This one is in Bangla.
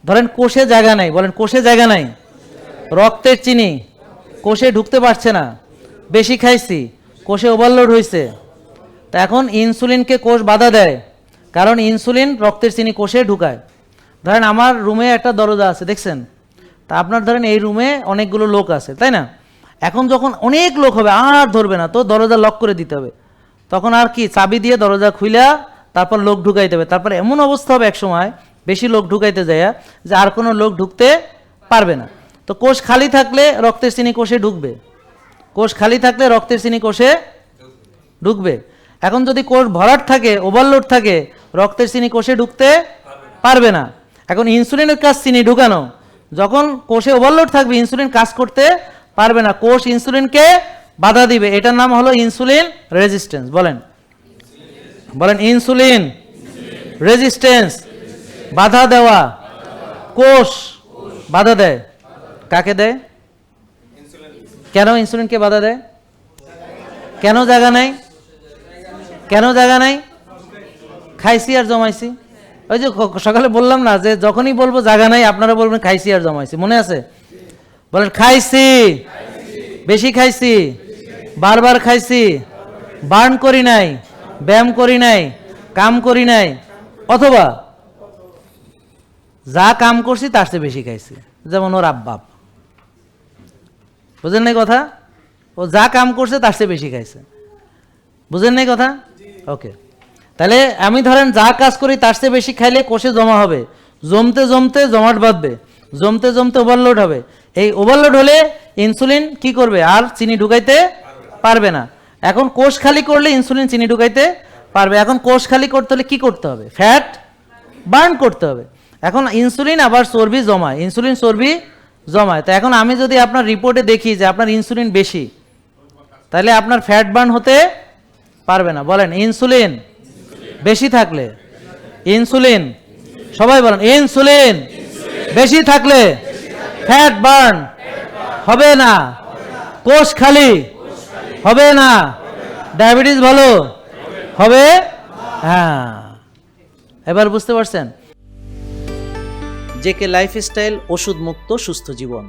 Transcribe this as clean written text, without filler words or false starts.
ধরেন কোষে জায়গা নাই, বলেন কোষে জায়গা নাই, রক্তের চিনি কোষে ঢুকতে পারছে না, বেশি খাইছি, কোষে ওভারলোড হয়েছে। তা এখন ইনসুলিনকে কোষ বাধা দেয়, কারণ ইনসুলিন রক্তের চিনি কোষে ঢুকায়। ধরেন আমার রুমে একটা দরজা আছে, দেখছেন? তা আপনার ধরেন এই রুমে অনেকগুলো লোক আছে, তাই না? এখন যখন অনেক লোক হবে আর ধরবে না, তো দরজা লক করে দিতে হবে। তখন আর কি, চাবি দিয়ে দরজা খুইলা তারপর লোক ঢুকাইতে হবে। তারপরে এমন অবস্থা হবে এক সময় বেশি লোক ঢুকাইতে যায় যে আর কোনো লোক ঢুকতে পারবে না। তো কোষ খালি থাকলে রক্তের চিনি কোষে ঢুকবে, কোষ খালি থাকলে রক্তের চিনি কোষে ঢুকবে। এখন যদি কোষ ভরাট থাকে, ওভারলোড থাকে, রক্তের চিনি কোষে ঢুকতে পারবে না। এখন ইনসুলিনের কাজ চিনি ঢুকানো, যখন কোষে ওভারলোড থাকবে ইনসুলিন কাজ করতে পারবে না, কোষ ইনসুলিনকে বাধা দিবে। এটার নাম হলো ইনসুলিন রেজিস্ট্যান্স। বলেন বলেন ইনসুলিন রেজিস্ট্যান্স, বাধা দেওয়া। কোষ বাধা দেয়, কাকে দেয়? কেন ইনসুলিনকে বাধা দেয়? কেন জায়গা নাই? কেন জায়গা নাই? খাইছি আর জমাইছি। ওই যে সকালে বললাম না যে যখনই বলবো জায়গা নাই আপনারা বলবেন খাইছি আর জমাইছি, মনে আছে? বলেন খাইছি, বেশি খাইছি, বারবার খাইছি, বার্ন করি নাই, ব্যায়াম করি নাই, কাম করি নাই, অথবা যা কাম করছি তার চেয়ে বেশি খাইছি, যেমন ওর আব্বাপ। বুঝেন নাই কথা? ও যা কাম করছে তার চেয়ে বেশি খাইছে। বুঝেন নাই কথা? ওকে, তাহলে আমি ধরেন যা কাজ করি তার চেয়ে বেশি খাইলে কোষে জমা হবে, জমতে জমতে জমাট বাঁধবে, জমতে জমতে ওভারলোড হবে। এই ওভারলোড হলে ইনসুলিন কি করবে? আর চিনি ঢুকাইতে পারবে না। এখন কোষ খালি করলে ইনসুলিন চিনি ঢুকাইতে পারবে। এখন কোষ খালি করতে হলে কি করতে হবে? ফ্যাট বার্ন করতে হবে। এখন ইনসুলিন আবার চর্বি জমায়, ইনসুলিন চর্বি জমায়। তো এখন আমি যদি আপনার রিপোর্টে দেখি যে আপনার ইনসুলিন বেশি, তাহলে আপনার ফ্যাট বার্ন হতে পারবে না। বলেন ইনসুলিন বেশি থাকলে, ইনসুলিন, সবাই বলেন ইনসুলিন বেশি থাকলে ফ্যাট বার্ন হবে না, কোষ খালি হবে না, ডায়াবেটিস ভালো হবে। হ্যাঁ, এবার বুঝতে পারছেন? জেকে লাইফস্টাইল, ওষুধ মুক্ত সুস্থ জীবন।